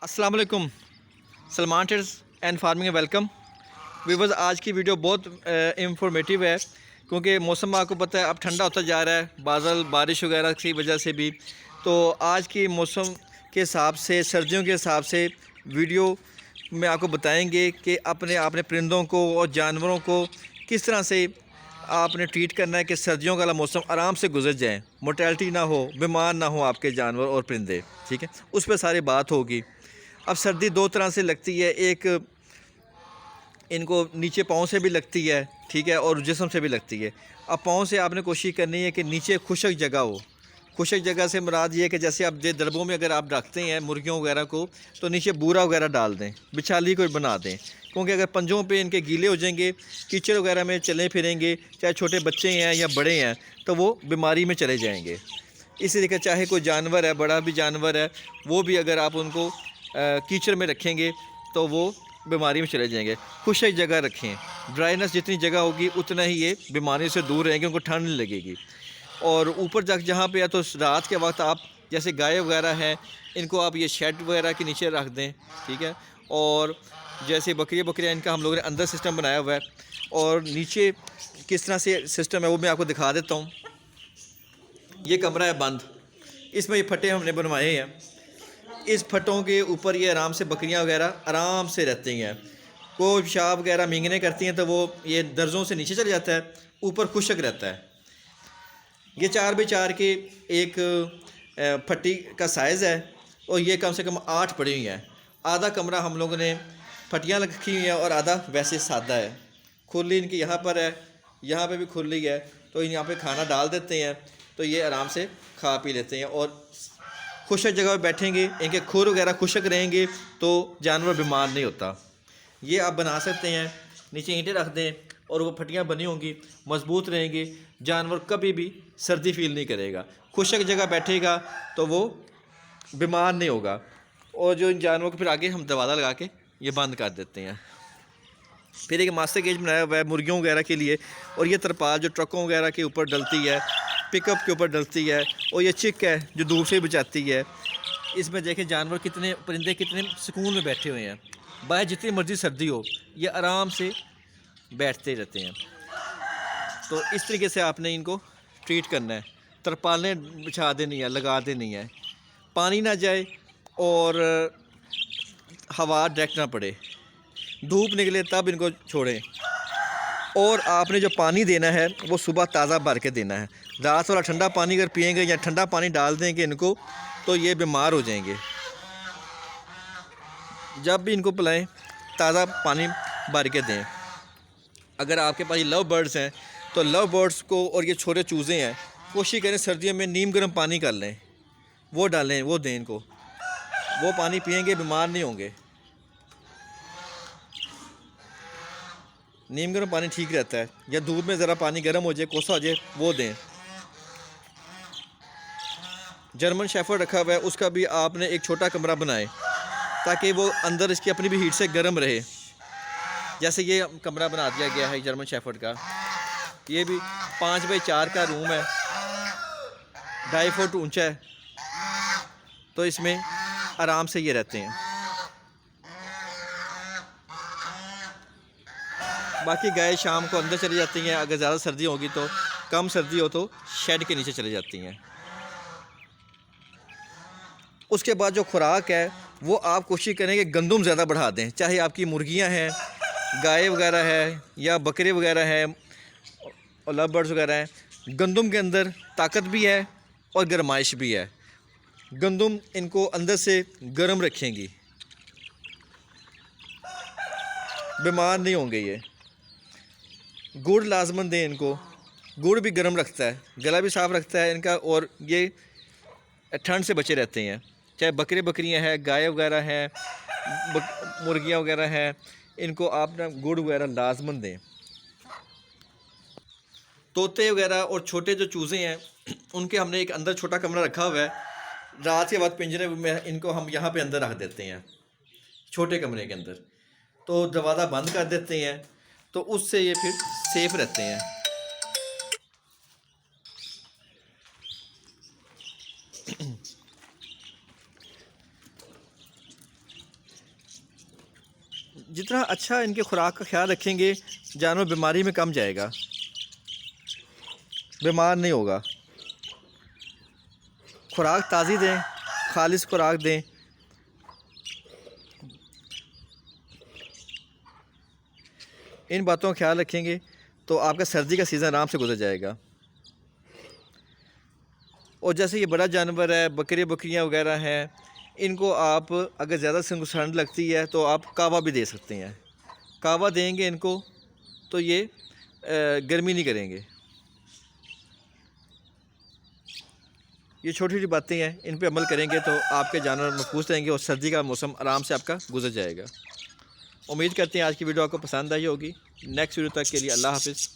अस्सलाम वालेकुम। Salman trades and farming में वेलकम। वीवर्स, आज की वीडियो बहुत इंफॉर्मेटिव है क्योंकि मौसम आपको पता है अब ठंडा होता जा रहा है, बादल बारिश वगैरह की वजह से भी। तो आज की मौसम के हिसाब से, सर्दियों के हिसाब से वीडियो में आपको बताएंगे कि अपने आपने परिंदों को और जानवरों को किस तरह से आपने ट्रीट करना है कि सर्दियों का मौसम आराम से गुजर जाए, मोर्टेलिटी ना हो, बीमार ना हो आपके जानवर और परिंदे। ठीक है, उस पर सारी बात होगी। अब सर्दी दो तरह से लगती है, एक इनको नीचे पाँव से भी लगती है, ठीक है, और जिस्म से भी लगती है। अब पाँव से आपने कोशिश करनी है कि नीचे खुशक जगह हो। खुशक जगह से मुराद ये है कि जैसे आप दरबों में अगर आप रखते हैं मुर्गियों वगैरह को, तो नीचे बूरा वगैरह डाल दें, बिछाली को बना दें, क्योंकि अगर पंजों पे इनके गीले हो जाएंगे, कीचड़ वगैरह में चले फिरेंगे, चाहे छोटे बच्चे हैं या बड़े हैं, तो वो बीमारी में चले जाएंगे। इसी चाहे कोई जानवर है, बड़ा भी जानवर है, वो भी अगर आप उनको कीचड़ में रखेंगे तो वो बीमारी में चले जाएंगे। खुशक जगह रखें, ड्राइनेस जितनी जगह होगी उतना ही ये बीमारी से दूर रहेंगे, उनको ठंड नहीं लगेगी। और ऊपर तक जहाँ पे है तो रात के वक्त आप जैसे गाय वगैरह हैं, इनको आप ये शेड वगैरह के नीचे रख दें, ठीक है। और जैसे बकरियाँ इनका हम लोगों ने अंदर सिस्टम बनाया हुआ है, और नीचे किस तरह से सिस्टम है वो मैं आपको दिखा देता हूँ। ये कमरा है बंद, इसमें ये फटे हमने बनवाए हैं। इस फटों के ऊपर ये आराम से बकरियां वगैरह आराम से रहती हैं। कोई पेशाब वगैरह मींगने करती हैं तो वो ये दर्जों से नीचे चले जाता है, ऊपर खुशक रहता है। ये 4x4 के एक फट्टी का साइज़ है, और ये कम से कम 8 पड़ी हुई हैं। आधा कमरा हम लोगों ने फटियाँ रखी हुई हैं और आधा वैसे सादा है। खुली इनकी यहाँ पर है, यहाँ पे भी खुली है, तो यहाँ पे खाना डाल देते हैं तो ये आराम से खा पी लेते हैं। और खुशक जगह पे बैठेंगे, इनके खुर वगैरह खुशक रहेंगे तो जानवर बीमार नहीं होता। ये आप बना सकते हैं, नीचे ईंटें रख दें और वो फटियाँ बनी होंगी, मजबूत रहेंगे, जानवर कभी भी सर्दी फील नहीं करेगा। खुशक जगह बैठेगा तो वो बीमार नहीं होगा। और जो इन जानवरों को फिर आगे हम दरवाज़ा लगा के ये बंद कर देते हैं। फिर एक मास्टर केज बनाया हुआ है मुर्गियों वगैरह के लिए, और ये तरपाल जो ट्रकों वगैरह के ऊपर डलती है, पिकअप के ऊपर डलती है, और ये चिक है जो धूप से बचाती है। इसमें देखें जानवर कितने, परिंदे कितने सुकून में बैठे हुए हैं। बाहर जितनी मर्ज़ी सर्दी हो, ये आराम से बैठते रहते हैं। तो इस तरीके से आपने इनको ट्रीट करना है। तरपालें बिछा देनी है, लगा देनी है, पानी ना जाए और हवा डायरेक्ट ना पड़े, धूप निकले तब इनको छोड़ें। और आपने जो पानी देना है वो सुबह ताज़ा भर के देना है। रात वाला ठंडा पानी अगर पिएंगे या ठंडा पानी डाल देंगे इनको, तो ये बीमार हो जाएंगे। जब भी इनको पिलाएं ताज़ा पानी भर के दें। अगर आपके पास ये लव बर्ड्स हैं तो लव बर्ड्स को, और ये छोटे चूज़े हैं, कोशिश करें सर्दियों में नीम गर्म पानी कर लें, वो डालें, वो दें इनको, वो पानी पिएंगे बीमार नहीं होंगे। नीम गर्म पानी ठीक रहता है, या दूध में ज़रा पानी गर्म हो जाए, कोसा हो जाए, वो दें। जर्मन शेफर्ड रखा हुआ है, उसका भी आपने एक छोटा कमरा बनाए ताकि वो अंदर इसकी अपनी भी हीट से गर्म रहे। जैसे ये कमरा बना दिया गया है जर्मन शेफर्ड का, ये भी 5x4 का रूम है, 2.5 फुट ऊंचा है, तो इसमें आराम से ये रहते हैं। बाकी गाय शाम को अंदर चली जाती हैं, अगर ज़्यादा सर्दी होगी तो, कम सर्दी हो तो शेड के नीचे चली जाती हैं। उसके बाद जो खुराक है वो आप कोशिश करें कि गंदम ज़्यादा बढ़ा दें, चाहे आपकी मुर्गियां हैं, गाय वगैरह है, या बकरे वगैरह हैं, और लव बर्ड्स वगैरह हैं। गंदम के अंदर ताकत भी है और गर्माइश भी है। गंदम इनको अंदर से गर्म रखेंगी, बीमार नहीं होंगे ये। गुड़ लाजमन दें इनको, गुड़ भी गर्म रखता है, गला भी साफ़ रखता है इनका, और ये ठंड से बचे रहते हैं। चाहे बकरियां हैं, गाय वगैरह हैं, मुर्गियां वगैरह हैं, इनको आप ना गुड़ वगैरह लाजमन दें। तोते वगैरह और छोटे जो चूज़े हैं उनके हमने एक अंदर छोटा कमरा रखा हुआ है। रात के बाद पिंजरे में इनको हम यहाँ पे अंदर रख देते हैं, छोटे कमरे के अंदर, तो दरवाज़ा बंद कर देते हैं, तो उससे ये फिर सेफ रहते हैं। जितना अच्छा इनके खुराक का ख्याल रखेंगे, जानवर बीमारी में कम जाएगा, बीमार नहीं होगा। खुराक ताज़ी दें, खालिश खुराक दें। इन बातों का ख्याल रखेंगे तो आपका सर्दी का सीज़न आराम से गुजर जाएगा। और जैसे ये बड़ा जानवर है, बकरियां वगैरह हैं, इनको आप अगर ज़्यादा से इनको ठंड लगती है तो आप कावा भी दे सकते हैं। कावा देंगे इनको तो ये गर्मी नहीं करेंगे। ये छोटी छोटी बातें हैं, इन पे अमल करेंगे तो आपके जानवर महफूज रहेंगे और सर्दी का मौसम आराम से आपका गुजर जाएगा। उम्मीद करते हैं आज की वीडियो आपको पसंद आई होगी। नेक्स्ट वीडियो तक के लिए अल्लाह हाफ़िज़।